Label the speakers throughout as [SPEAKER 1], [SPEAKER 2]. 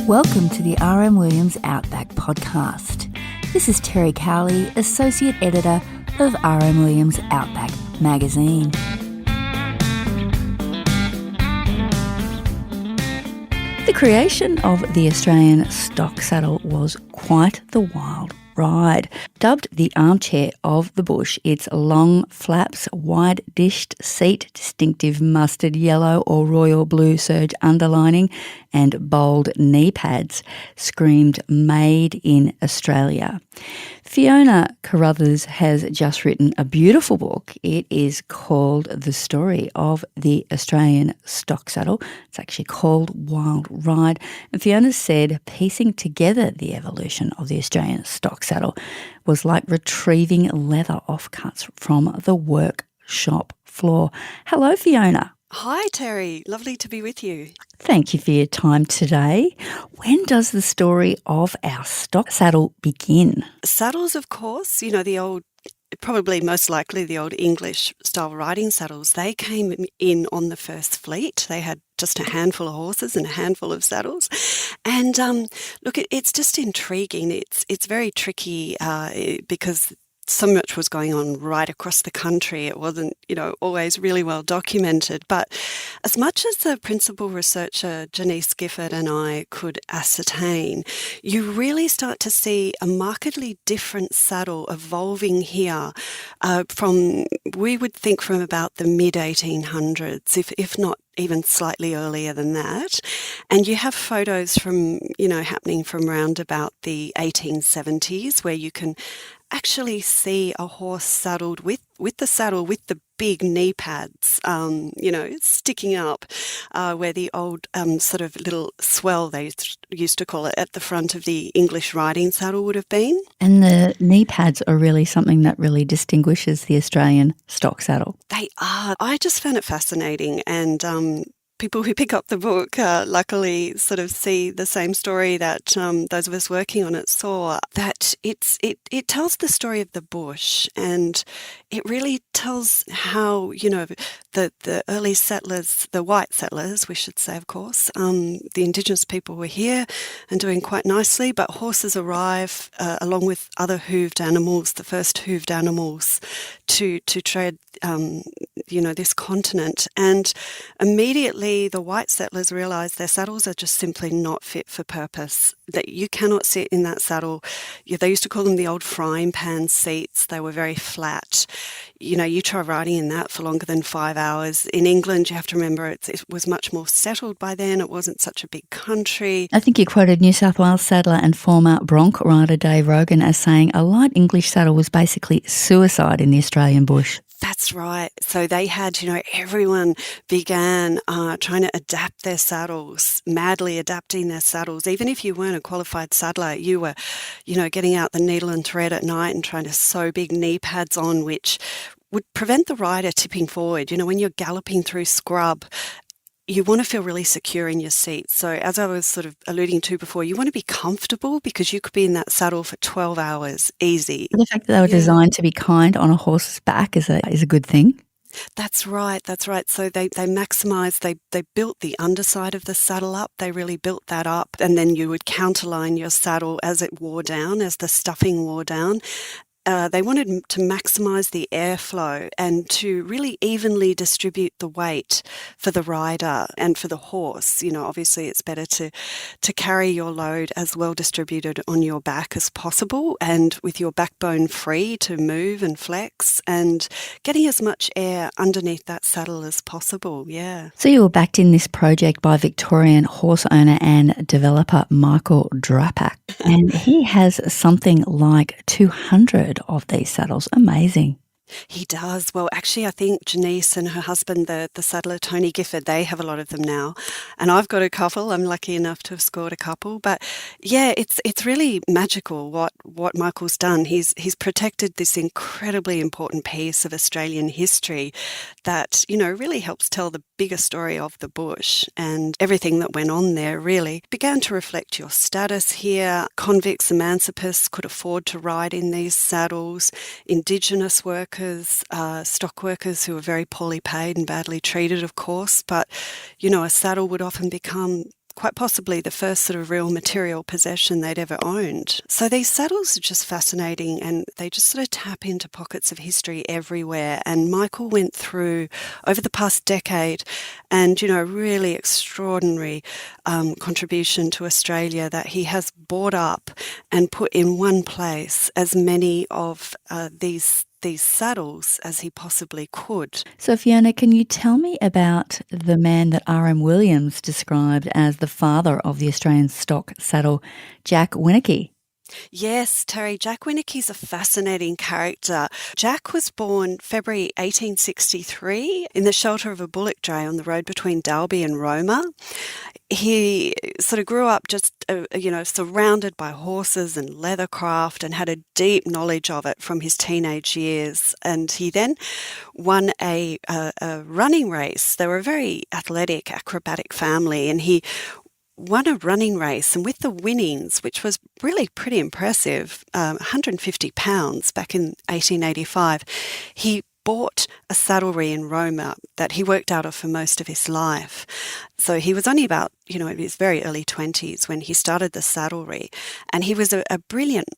[SPEAKER 1] Welcome to the R.M.Williams Outback podcast. This is Terry Cowley, Associate Editor of R.M.Williams Outback magazine. The creation of the Australian stock saddle was quite the wild ride. Dubbed the armchair of the bush, its long flaps, wide-dished seat, distinctive mustard yellow or royal blue serge underlining, and bold knee pads screamed "Made in Australia." Fiona Carruthers has just written a beautiful book. It is called The Story of the Australian Stock Saddle. It's actually called Wild Ride. And Fiona said piecing together the evolution of the Australian stock saddle was like retrieving leather offcuts from the workshop floor. Hello, Fiona.
[SPEAKER 2] Hi, Terry. Lovely to be with you.
[SPEAKER 1] Thank you for your time today. When does the story of our stock saddle begin?
[SPEAKER 2] Saddles, of course, the old, probably most likely the old English style riding saddles, they came in on the first fleet. They had just a handful of horses and a handful of saddles. And look, it's just intriguing. It's very tricky because so much was going on right across the country. It wasn't, always really well documented. But as much as the principal researcher, Janice Gifford, and I could ascertain, you really start to see a markedly different saddle evolving here we would think from about the mid-1800s, if not even slightly earlier than that. And you have photos from, happening from around about the 1870s where you can actually see a horse saddled with the saddle with the big knee pads, sticking up where the old sort of little swell, they used to call it, at the front of the English riding saddle would have been.
[SPEAKER 1] And the knee pads are really something that really distinguishes the Australian stock saddle.
[SPEAKER 2] They are. I just found it fascinating, and people who pick up the book luckily sort of see the same story that those of us working on it saw, that it tells the story of the bush, and it really tells how, the early settlers, the white settlers, we should say, of course, the Indigenous people were here and doing quite nicely, but horses arrive along with other hooved animals, the first hooved animals to tread, this continent. And immediately the white settlers realised their saddles are just simply not fit for purpose, that you cannot sit in that saddle. They used to call them the old frying pan seats. They were very flat. You try riding in that for longer than 5 hours. In England, you have to remember it was much more settled by then. It wasn't such a big country.
[SPEAKER 1] I think you quoted New South Wales saddler and former bronc rider Dave Rogan as saying a light English saddle was basically suicide in the Australian bush.
[SPEAKER 2] That's right. So they had, everyone began trying to adapt their saddles, madly adapting their saddles. Even if you weren't a qualified saddler, you were, getting out the needle and thread at night and trying to sew big knee pads on, which would prevent the rider tipping forward. When you're galloping through scrub, you want to feel really secure in your seat. So as I was sort of alluding to before, you want to be comfortable because you could be in that saddle for 12 hours, easy.
[SPEAKER 1] The fact that they were designed to be kind on a horse's back is a good thing.
[SPEAKER 2] That's right. So they maximised, they built the underside of the saddle up. They really built that up. And then you would counterline your saddle as it wore down, as the stuffing wore down. They wanted to maximise the airflow and to really evenly distribute the weight for the rider and for the horse. Obviously it's better to carry your load as well distributed on your back as possible and with your backbone free to move and flex and getting as much air underneath that saddle as possible, yeah.
[SPEAKER 1] So you were backed in this project by Victorian horse owner and developer Michael Drapak, and he has something like 200 of these saddles. Amazing.
[SPEAKER 2] He does. Well, actually, I think Janice and her husband, the saddler Tony Gifford, they have a lot of them now. And I've got a couple. I'm lucky enough to have scored a couple. But yeah, it's really magical what Michael's done. He's protected this incredibly important piece of Australian history that, really helps tell the bigger story of the bush, and everything that went on there really began to reflect your status here. Convicts, emancipists could afford to ride in these saddles. Indigenous workers, stock workers who were very poorly paid and badly treated, of course, but, a saddle would often become quite possibly the first sort of real material possession they'd ever owned. So these saddles are just fascinating, and they just sort of tap into pockets of history everywhere. And Michael went through, over the past decade, and, really extraordinary contribution to Australia, that he has bought up and put in one place as many of these saddles as he possibly could.
[SPEAKER 1] So, Fiona, can you tell me about the man that R.M.Williams described as the father of the Australian stock saddle, Jack Winicky?
[SPEAKER 2] Yes, Terry, Jack Winicky's a fascinating character. Jack was born February 1863 in the shelter of a bullock dray on the road between Dalby and Roma. He sort of grew up just, surrounded by horses and leathercraft, and had a deep knowledge of it from his teenage years. And he then won a running race. They were a very athletic, acrobatic family, and he won a running race, and with the winnings, which was really pretty impressive, 150 pounds back in 1885, he bought a saddlery in Roma that he worked out of for most of his life. So he was only about, in his very early 20s when he started the saddlery, and he was a brilliant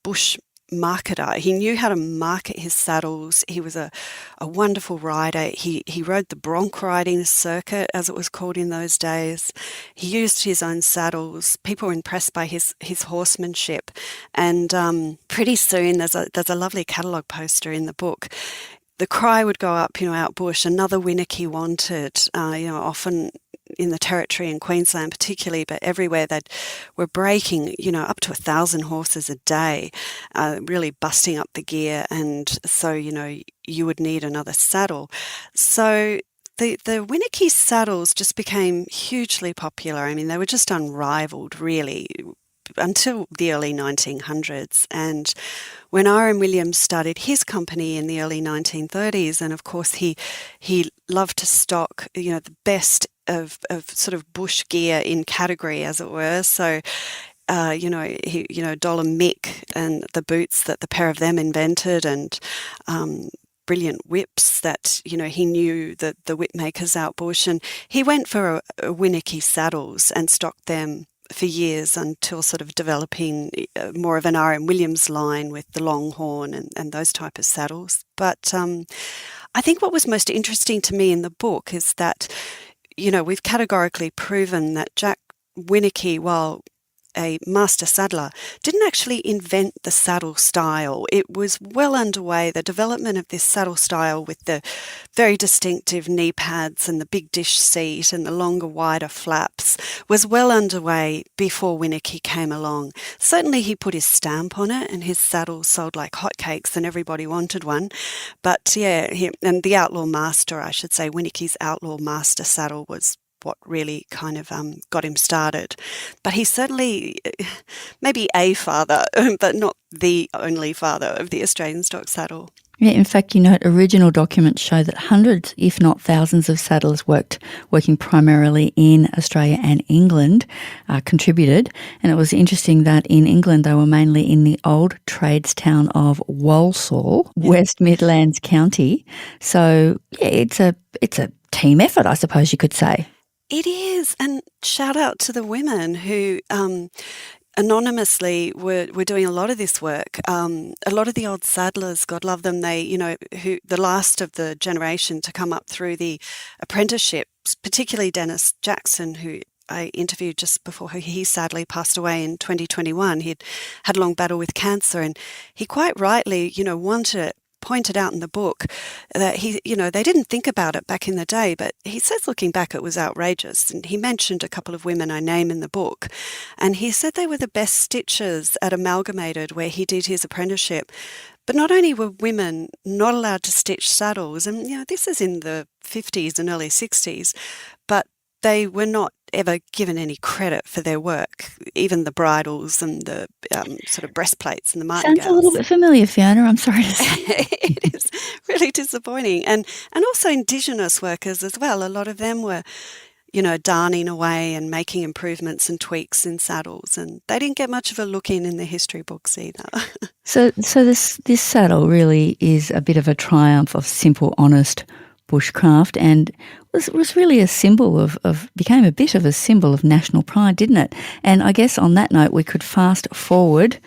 [SPEAKER 2] bush marketer. He knew how to market his saddles. He was a wonderful rider. He rode the bronc riding circuit, as it was called in those days. He used his own saddles. People were impressed by his horsemanship. And pretty soon, there's a lovely catalogue poster in the book. The cry would go up, out bush, another Winicky wanted, often in the Territory and Queensland particularly, but everywhere they were breaking, up to 1,000 horses a day, really busting up the gear. And so, you would need another saddle. So the Winicky saddles just became hugely popular. I mean, they were just unrivaled, really, until the early 1900s. And when R.M.Williams started his company in the early 1930s, and of course he loved to stock, the best of sort of bush gear in category, as it were. So, Dollar Mick and the boots that the pair of them invented, and brilliant whips that, he knew that the whip makers out bush. And he went for a Winicky saddles and stocked them for years until sort of developing more of an R.M.Williams line with the Longhorn and those type of saddles. But I think what was most interesting to me in the book is that, we've categorically proven that Jack Winicky, while a master saddler, didn't actually invent the saddle style. It was well underway. The development of this saddle style with the very distinctive knee pads and the big dish seat and the longer, wider flaps was well underway before Winicky came along. Certainly he put his stamp on it, and his saddles sold like hotcakes and everybody wanted one. But and the Outlaw Master, I should say, Winicky's Outlaw Master saddle was what really kind of got him started. But he's certainly maybe a father, but not the only father of the Australian stock saddle.
[SPEAKER 1] Yeah, in fact, original documents show that hundreds, if not thousands, of saddlers working primarily in Australia and England contributed. And it was interesting that in England they were mainly in the old trades town of Walsall, West Midlands County. So yeah, it's a team effort, I suppose you could say.
[SPEAKER 2] It is, and shout out to the women who anonymously were doing a lot of this work. A lot of the old saddlers, God love them, they, who the last of the generation to come up through the apprenticeships, particularly Dennis Jackson, who I interviewed just before he sadly passed away in 2021. He'd had a long battle with cancer, and he quite rightly, pointed out in the book that they didn't think about it back in the day, but he says looking back it was outrageous. And he mentioned a couple of women I name in the book, and he said they were the best stitchers at Amalgamated, where he did his apprenticeship. But not only were women not allowed to stitch saddles, and this is in the 50s and early 60s, but they were not ever given any credit for their work, even the bridles and the sort of breastplates and the martingales.
[SPEAKER 1] Sounds a little bit familiar, Fiona, I'm sorry to say.
[SPEAKER 2] It is really disappointing. And also Indigenous workers as well. A lot of them were, darning away and making improvements and tweaks in saddles, and they didn't get much of a look in the history books either.
[SPEAKER 1] So this saddle really is a bit of a triumph of simple, honest bushcraft and was really a symbol became a bit of a symbol of national pride, didn't it? And I guess on that note, we could fast forward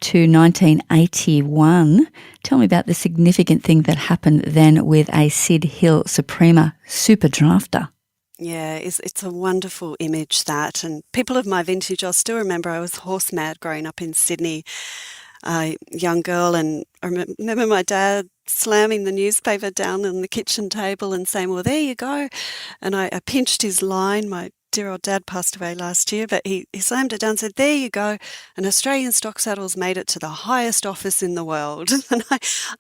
[SPEAKER 1] to 1981. Tell me about the significant thing that happened then with a Sid Hill Suprema super drafter.
[SPEAKER 2] Yeah, it's a wonderful image, that. And people of my vintage, I still remember I was horse mad growing up in Sydney, a young girl, and I remember my dad slamming the newspaper down on the kitchen table and saying, well, there you go. And I pinched his line. My dear old dad passed away last year, but he slammed it down and said, there you go, an Australian stock saddle's made it to the highest office in the world. And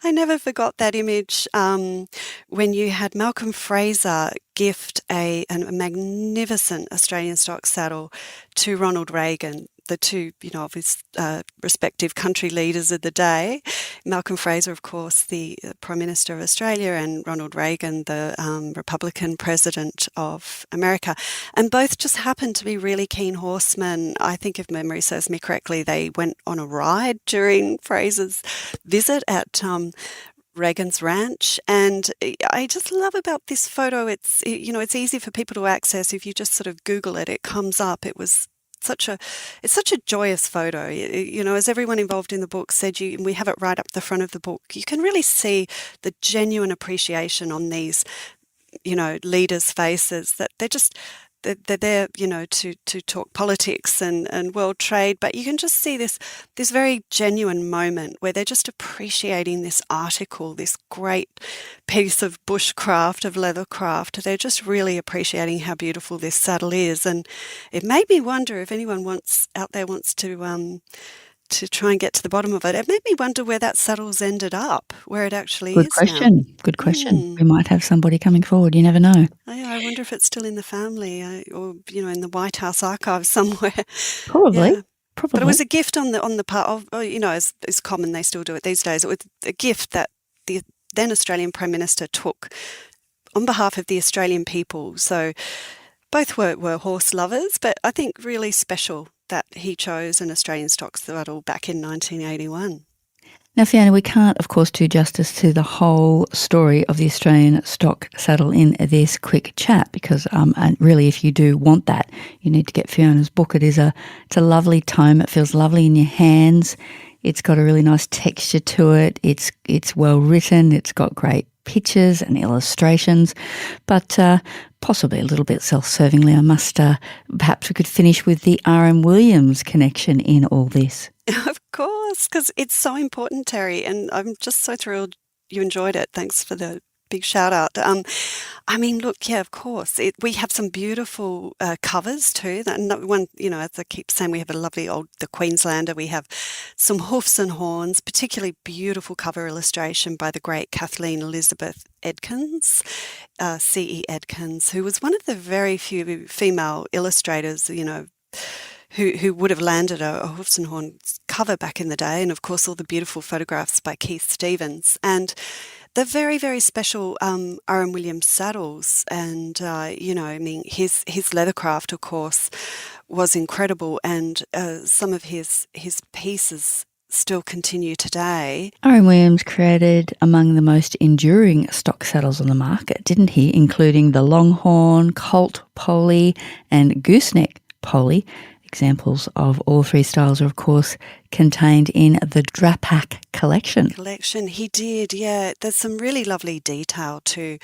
[SPEAKER 2] I never forgot that image when you had Malcolm Fraser gift a magnificent Australian stock saddle to Ronald Reagan, the two, of his respective country leaders of the day. Malcolm Fraser, of course, the Prime Minister of Australia, and Ronald Reagan, the Republican President of America. And both just happened to be really keen horsemen. I think, if memory serves me correctly, they went on a ride during Fraser's visit at Reagan's ranch. And I just love about this photo, it's easy for people to access. If you just sort of Google it, it comes up. It's such a joyous photo. As everyone involved in the book said, and we have it right up the front of the book, you can really see the genuine appreciation on these, leaders' faces, that they're there, to talk politics and world trade, but you can just see this very genuine moment where they're just appreciating this article, this great piece of bushcraft, of leathercraft. They're just really appreciating how beautiful this saddle is, and it made me wonder if anyone out there wants to try and get to the bottom of it. It made me wonder where that saddle's ended up, where it actually is now.
[SPEAKER 1] Good question. We might have somebody coming forward. You never know.
[SPEAKER 2] I wonder if it's still in the family or, in the White House archives somewhere.
[SPEAKER 1] Probably.
[SPEAKER 2] Yeah.
[SPEAKER 1] Probably.
[SPEAKER 2] But it was a gift on the part of, as is common, they still do it these days. It was a gift that the then Australian Prime Minister took on behalf of the Australian people. So both were horse lovers, but I think really special that he chose an Australian stock saddle back in 1981.
[SPEAKER 1] Now, Fiona, we can't, of course, do justice to the whole story of the Australian stock saddle in this quick chat because, and really, if you do want that, you need to get Fiona's book. It's a lovely tome. It feels lovely in your hands. It's got a really nice texture to it. It's well written. It's got great pictures and illustrations, but possibly a little bit self-servingly, I must, perhaps we could finish with the R.M.Williams connection in all this.
[SPEAKER 2] Of course, because it's so important, Terry, and I'm just so thrilled you enjoyed it. Thanks for the big shout out. Look, yeah, of course. We have some beautiful covers too. One, as I keep saying, we have a lovely the Queenslander. We have some hoofs and horns, particularly beautiful cover illustration by the great Kathleen Elizabeth Edkins, C.E. Edkins, who was one of the very few female illustrators, who would have landed a hoofs and horns cover back in the day, and of course all the beautiful photographs by Keith Stevens. And the very, very special R.M.Williams saddles, and his leathercraft, of course, was incredible, and some of his pieces still continue today.
[SPEAKER 1] R.M.Williams created among the most enduring stock saddles on the market, didn't he? Including the Longhorn, Colt Polly, and Gooseneck Polly. Examples of all three styles are, of course, contained in the Drapac collection.
[SPEAKER 2] He did, yeah. There's some really lovely detail too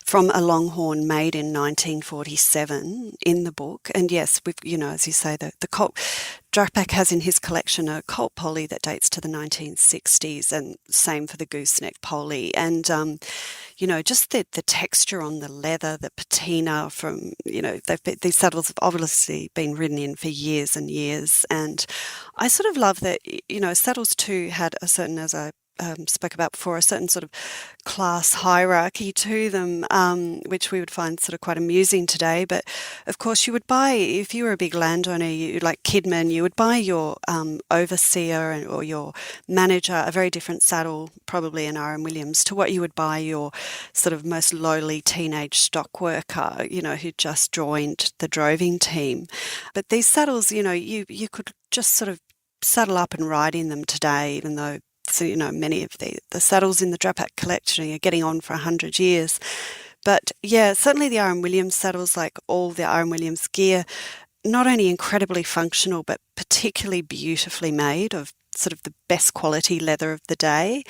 [SPEAKER 2] from a Longhorn made in 1947 in the book. And yes, we've, as you say, the Colt Drapac has in his collection a Colt Polly that dates to the 1960s, and same for the Gooseneck Polly. And just the texture on the leather, the patina from, these saddles have obviously been ridden in for years and years. And I sort of love that, saddles too had a certain, as I spoke about before, a certain sort of class hierarchy to them, which we would find sort of quite amusing today. But of course, you would buy, if you were a big landowner, like Kidman, you would buy your overseer or your manager a very different saddle, probably an R.M.Williams, to what you would buy your sort of most lowly teenage stock worker, who just joined the droving team. But these saddles, you could just sort of saddle up and ride in them today, even though many of the saddles in the Drapac collection are getting on for 100 years. But yeah, certainly the R.M.Williams saddles, like all the R.M.Williams gear, not only incredibly functional, but particularly beautifully made of sort of the best quality leather of the day,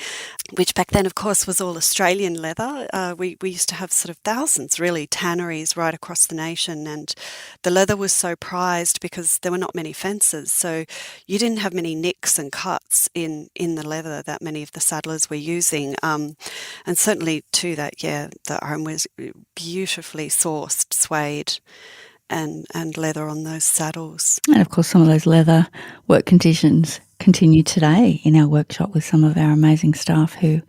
[SPEAKER 2] which back then, of course, was all Australian leather. We used to have sort of thousands, really, tanneries right across the nation, and the leather was so prized because there were not many fences, so you didn't have many nicks and cuts in the leather that many of the saddlers were using. And certainly too that, yeah, the RM was beautifully sourced suede and leather on those saddles.
[SPEAKER 1] And of course, some of those leather work conditions continue today in our workshop with some of our amazing staff who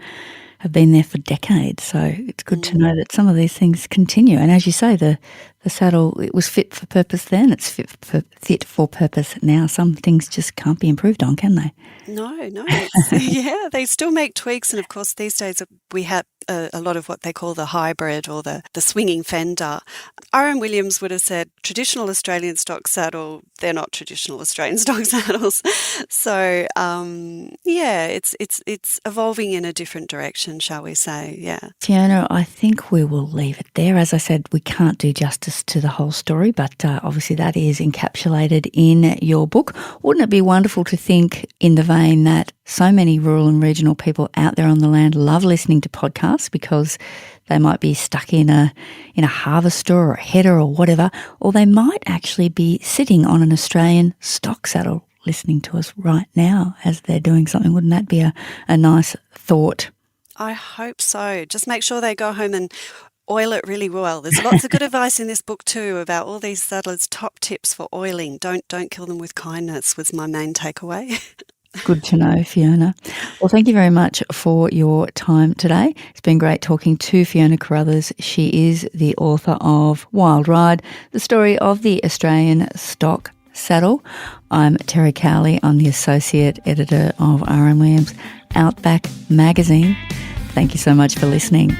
[SPEAKER 1] have been there for decades. So it's good to know that some of these things continue. And as you say, the saddle, it was fit for purpose then, it's fit for purpose now. Some things just can't be improved on, can they?
[SPEAKER 2] No. Yeah, they still make tweaks. And of course, these days we have a lot of what they call the hybrid or the swinging fender. R.M.Williams would have said traditional Australian stock saddle, they're not traditional Australian stock saddles. So, yeah, it's evolving in a different direction, shall we say, yeah.
[SPEAKER 1] Fiona, I think we will leave it there. As I said, we can't do justice to the whole story, but obviously that is encapsulated in your book. Wouldn't it be wonderful to think in the vein that so many rural and regional people out there on the land love listening to podcasts because they might be stuck in a harvester or a header or whatever, or they might actually be sitting on an Australian stock saddle listening to us right now as they're doing something. Wouldn't that be a nice thought?
[SPEAKER 2] I hope so. Just make sure they go home and oil it really well. There's lots of good advice in this book too about all these saddlers' top tips for oiling. Don't kill them with kindness was my main takeaway.
[SPEAKER 1] Good to know, Fiona. Well, thank you very much for your time today. It's been great talking to Fiona Carruthers. She is the author of Wild Ride, the story of the Australian stock saddle. I'm Terry Cowley. I'm the associate editor of R.M.Williams Outback magazine. Thank you so much for listening.